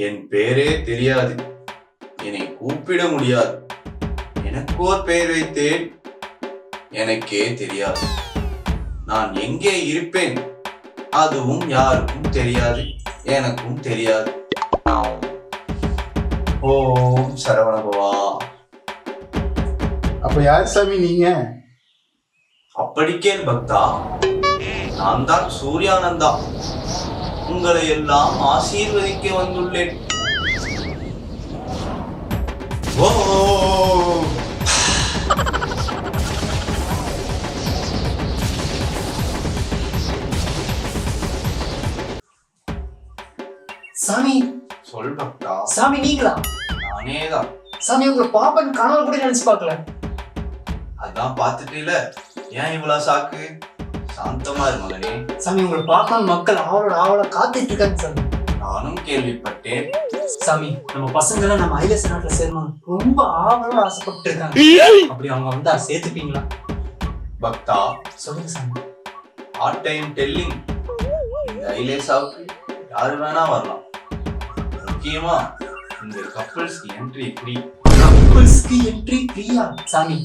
என் பேரே தெரியாது, என்னை கூப்பிட முடியாது, எனக்கோர் பெயர் வைத்தேன், எனக்கே தெரியாது. நான் எங்கே இருப்பேன் அதுவும் யாருக்கும் தெரியாது, எனக்கும் தெரியாது. ஓம் சரவணபவா. அப்ப யார் சாமி நீங்க? அப்படிக்கேன் பக்தா, நான் தான் சூர்யானந்தா. உங்களை எல்லாம் ஆசீர்வதிக்க வந்துள்ளேன். ஓ சாமி, சொல் பக்தா. சாமி நீங்களா? நானேதான். சாமி, உங்களை பாப்பன் கனவு கூட நினைச்சு பார்க்கல. அதான் பாத்துட்டீல, ஏன் இவ்வளவு சாக்கு? சாந்தமா இரு மகனே. சாமி, உங்களை பார்க்கணும் மக்கள் ஆவலோட காத்துட்டு இருக்காங்க சாமி. நானும் கேள்விப்பட்டேன். சாமி, நம்ம பசங்க எல்லாம் நம்ம ஐலேஸ் நாட்டுல சேரணும் ரொம்ப ஆவலோட ஆசைப்பட்டு இருக்காங்க. அப்படி அவங்க வந்தா சேர்த்துப்பீங்களா? பக்தா, சொல்லுங்க சாமி. ஹார்ட் டைம் டெல்லிங், இந்த ஐலேசாவுக்கு யாரு வேணா வரலாம். முக்கியமா இந்த கப்பல்ஸ்க்கு என்ட்ரி ஃப்ரீ. கப்பல்ஸ்க்கு என்ட்ரி ஃப்ரீயா? சாமி,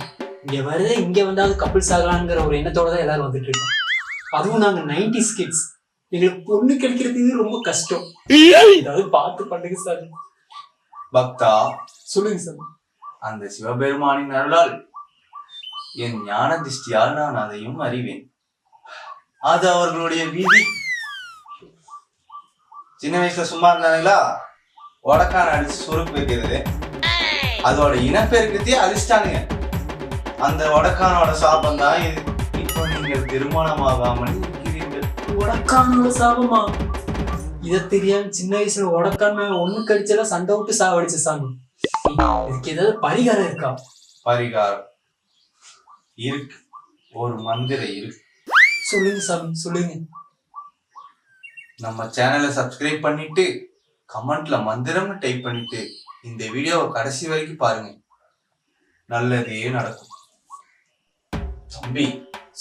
இங்க வந்தாவது கப்பல்ஸ் ஆகலாங்கிற ஒரு எண்ணத்தோட தான் எல்லாரும் வந்துட்டு இருக்கோம். அதுவும் நாங்க 90s கிட்ஸ், எங்களுக்கு பொண்ணு கிடைக்கிறது ரொம்ப கஷ்டம். ஏதாவது பார்த்து பண்ணுங்க சாமி. பக்தா, சொல்லுங்க சாமி. அந்த சிவபெருமானின் அருளால் என் ஞான திருஷ்டியால் நான் அதையும் அறிவேன். அது அவர்களுடைய விதி. சின்ன வயசுல சும்மா இருந்தாங்களா, உடக்கான அடிச்சு சுருக்கு வைக்கிறது, அதோட இனப்பெருக்கத்தையே அழிச்சிட்டானுங்க. அந்த உடக்கானோட சாபம் தான் இது. இப்போ நீங்கள் திருமணமாகாமல் இருக்கிறீர்கள். உடக்கானோட சாபமா? இதை தெரியாம சின்ன வயசுல உடக்கான ஒண்ணு கடிச்செல்லாம் சண்டை விட்டு சாவடிச்ச சாமி. இதுக்கு ஏதாவது பரிகாரம் இருக்கா? பரிகாரம் இருக்கு, ஒரு மந்திரம் இருக்கு. சொல்லுங்க சாமி, சொல்லுங்க. நம்ம சேனலை சப்ஸ்கிரைப் பண்ணிட்டு கமெண்ட்ல மந்திரம்னு டைப் பண்ணிட்டு இந்த வீடியோவை கடைசி வரைக்கும் பாருங்க, நல்லதே நடக்கும். தம்பி,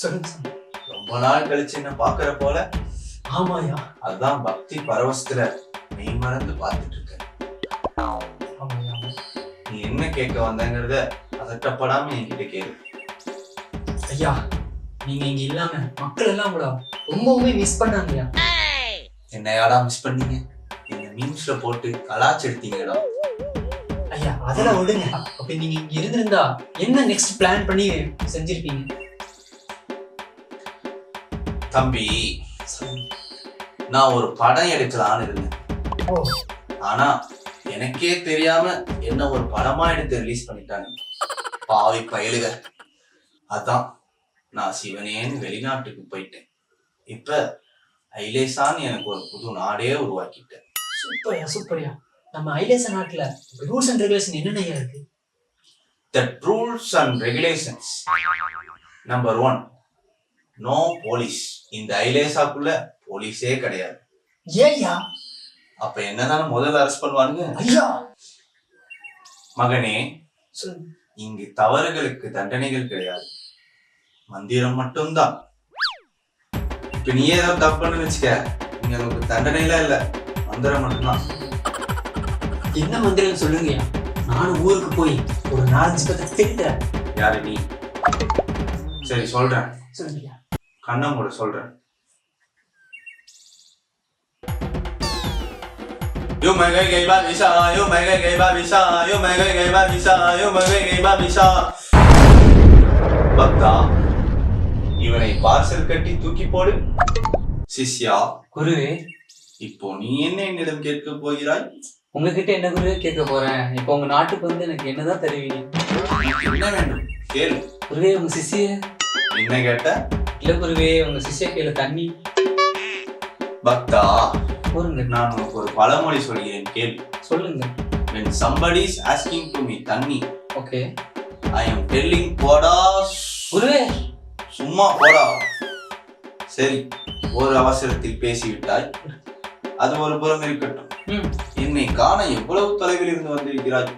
சொல்லுங்க சாமி. ரொம்ப நாள் கழிச்சு என்ன பாக்குற போல. ஆமாயா. அதான் பக்தி பரவசத்துல மெய் மறந்து பார்த்துட்டு இருக்க. ஆமாயா. நீ என்ன கேட்க வந்தங்கிறத அதட்டப்படாம என்கிட்ட கேளு. ஐயா, நீங்க இங்க இல்லாம மக்கள் எல்லாம் கூட ரொம்பவுமே மிஸ் பண்ணாங்கய்யா. என்னையாடா மிஸ் பண்ணீங்க? இந்த மீம்ஸ்ல போட்டு கலாச்சு எடுத்தீங்கடா. ஐயா, அதெல்லாம் விடுங்க. அப்படி நீங்க இங்க இருந்திருந்தா என்ன நெக்ஸ்ட் பிளான் பண்ணி செஞ்சிருப்பீங்க? தம்பி, நான் ஒரு படம் எடுக்கலான்னு இருந்தேன். ஆனா எனக்கே தெரியாம என்ன ஒரு படமா எடுத்து ரிலீஸ் பண்ணிட்டாங்க பாவி பயலுக. அதான் நான் சிவனேன்னு வெளிநாட்டுக்கு போயிட்டேன். இப்ப ஐலேசான்னு எனக்கு ஒரு புது நாடே உருவாக்கிட்டேன். சூப்பர்யா, சூப்பர்யா. நம்ம ஐலேச நாட்டுல ரூல்ஸ் அண்ட் ரெகுலேஷன் என்னென்ன இருக்கு? The rules and regulations. Number 1, no police. இந்த ஐலேசாக்குள்ள போலீஸே கிடையாது. ஏய்யா? அப்ப என்னதான முதல்ல அரெஸ்ட் பண்ணுவானுங்க? ஐயா மகனே, சொல்லுங்க. இங்கு தவறுகளுக்கு தண்டனைகள் கிடையாது, மந்திரம் மட்டும்தான். இப்ப நீ ஏதோ தப்புன்னு வச்சுக்க, இங்க நமக்கு தண்டனைலாம் இல்ல, மந்திரம் மட்டும்தான். என்ன மந்திரம் சொல்லுங்கய்யா? நானும் ஊருக்கு போய் ஒரு 4-5 பேருக்கு தெரியுறேன். யாரு நீ? சரி சொல்றேன், சொல்லுங்கய்யா. கண்ணம் கூட சொல்றேன். Yo me gay gay babisa, yo me gay gay babisa, yo me gay gay babisa, yo me gay gay babisa. பக்தா, இவனை பார்சல் கட்டி தூக்கி போடு. சிஷ்யா, குருவே, இப்போ நீ என்ன என்னிடம் கேட்க போகிறாய்? உங்ககிட்ட என்ன குருவே கேட்க போறேன்? இப்போ உங்க நாட்டுக்கு வந்து எனக்கு என்னதான் தருவீங்க? என்ன வேண்டும் கேளு. குருவே, உங்க சிஷ்ய. என்ன கேட்ட? இல்ல குருவே, உங்க சிஷ்ய கேளு தண்ணி. பக்தா, கூறுங்க. நான் உனக்கு ஒரு பழமொழி சொல்கிறேன் கேள். சொல்லுங்க. When somebody is asking to me தண்ணி, ஓகே, I am telling போடா. குருவே, சும்மா போடா. சரி, ஒரு அவசரத்தில் பேசிவிட்டாய், அது ஒரு புறம் இருக்கட்டும். என்னை காண எவ்வளவு தொலைவில் இருந்து வந்திருக்கிறாய்?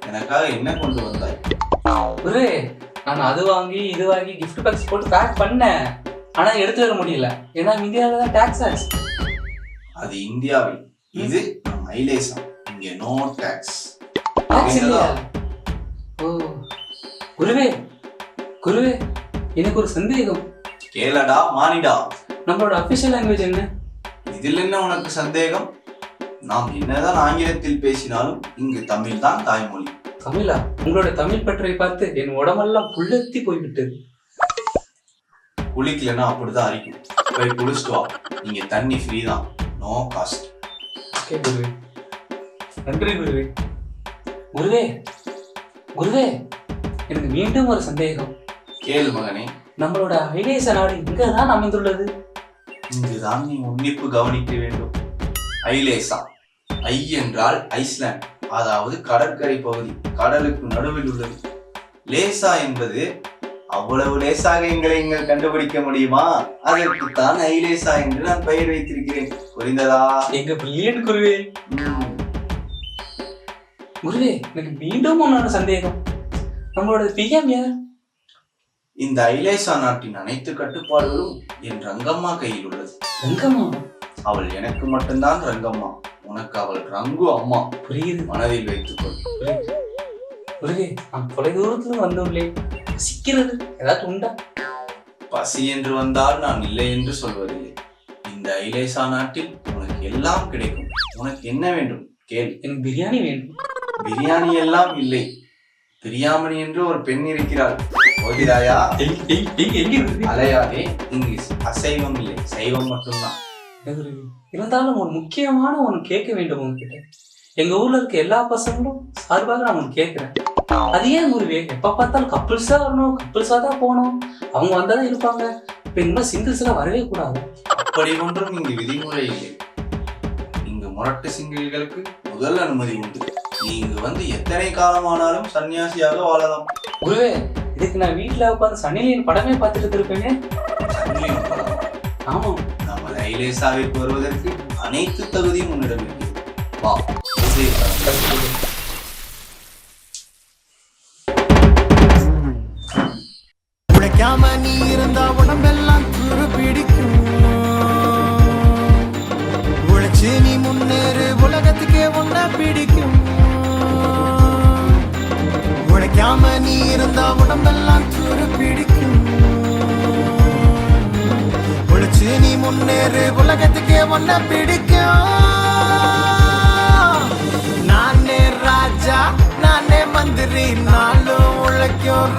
எனக்காக என்ன கொண்டு வந்தாய்? குருவே, நான் அது வாங்கி இது வாங்கி கிஃப்ட் பாக்ஸ் போட்டு பேக் பண்ணேன். ஆனா எடுத்து வர முடியல, ஏன்னா இந்தியாவில தான் டாக்ஸ் ஆச்சு. அது இந்தியாவில், இது நம் ஐலேசம். இங்க நோ டாக்ஸ். Tax இல்லையா? ஓ குருவே குருவே, எனக்கு ஒரு சந்தேகம். கேளடா மானிடா. நம்மளோட அபிஷியல் லாங்குவேஜ் என்ன? இதில் என்ன உனக்கு சந்தேகம்? நாம் என்னதான் ஆங்கிலத்தில் பேசினாலும் இங்கு தமிழ் தான் தாய்மொழி. தமிழா? உங்களோட தமிழ் பற்றை பார்த்து என் உடம்பெல்லாம் புல்லத்தி போய்விட்டது. குளிக்கலன்னா அப்படிதான் அரிக்கும். போய் குளிச்சுட்டு வா. இங்க தண்ணி ஃப்ரீ தான், நோ காஸ்ட். ஓகே குருவே, நன்றி குருவே. குருவே குருவே, எனக்கு மீண்டும் ஒரு சந்தேகம். கேளு மகனே. நம்மளோட ஐலேச நாடு இங்கதான் அமைந்துள்ளது. இங்குதான் நீ உன்னிப்பு கவனிக்க வேண்டும். ஐலேசா, ஐ என்றால் ஐஸ்லாந்து, அதாவது கடற்கரை பகுதி, கடலுக்கு நடுவில் உள்ளது. லேசா என்பது அவ்வளவு லேசாக எங்களை கண்டுபிடிக்க முடியுமா? அதற்குத்தான் ஐலேசா என்று நான் பெயர் வைத்திருக்கிறேன். புரிந்ததா? எங்க பிரில்லியன்ட் குருவே. குருவே, எனக்கு மீண்டும் ஒன்னான சந்தேகம். நம்மளோட பிஎம் யார்? இந்த ஐலேசா நாட்டின் அனைத்து கட்டுப்பாடுகளும் என் ரங்கம்மா கையில் உள்ளது. ரங்கம்மா? அவள் எனக்கு மட்டும்தான் ரங்கம்மா, உனக்கு அவள் ரங்கு அம்மா. புரியுது. மனதில் வைத்துக்கொள். குருவே, நான் தொலைதூரத்துல வந்துள்ளேன். சிக்கிறது ஏதாவது உண்டா? பசி என்று வந்தால் நான் இல்லை என்று சொல்வதில்லை. இந்த ஐலேசா நாட்டில் உனக்கு எல்லாம் கிடைக்கும். உனக்கு என்ன வேண்டும் கேள். எனக்கு பிரியாணி வேண்டும். பிரியாணி எல்லாம் இல்லை, பிரியாமணி என்று ஒரு பெண் இருக்கிறாள். போகிறாயா? அலையாதே. இங்கு அசைவம் இல்லை, சைவம் மட்டும்தான். இருந்தாலும் ஒரு முக்கியமான ஒண்ணு கேட்க வேண்டும் உங்ககிட்ட. எங்க ஊர்ல இருக்க எல்லா பசங்களும் சார்பாக நான் ஒண்ணு கேட்கிறேன். அது ஏன் குருவே எப்ப பார்த்தாலும் கப்பிள்ஸா வரணும், கப்பிள்ஸா தான் போகணும், அவங்க வந்தாதான் இருப்பாங்க, இப்ப இந்த சிங்கிள்ஸ் எல்லாம் வரவே கூடாது? அப்படி ஒன்றும் இங்கு விதிமுறை இல்லை. இங்கு முரட்டு சிங்கிள்களுக்கு முதல் அனுமதி உண்டு. நீ இங்கு வந்து எத்தனை காலமானாலும் சன்னியாசியாக வாழலாம். குருவே, இதுக்கு நான் வீட்டுல உட்காந்து சன்னிலியன் படமே பார்த்துட்டு இருப்பேனே. சன்னிலியன் படம்? ஆமா. நம்ம ஐலேசாவிற்கு வருவதற்கு அனைத்து தகுதியும் உன்னிடம் இருக்கிறது. வா. உழைக்காம நீ இருந்தா உடம்பெல்லாம் துரு பிடிக்கும். உழைச்சு நீ முன்னேறு, உலகத்துக்கே ஒன்ன பிடிக்கும். உழைக்காம நீ இருந்தா உடம்பெல்லாம் துரு பிடிக்கும். உழைச்சு நீ முன்னேறு, உலகத்துக்கே ஒன்ன பிடிக்கும். நானே ராஜா, நானே மந்திரி, நாளும் உழைக்கும்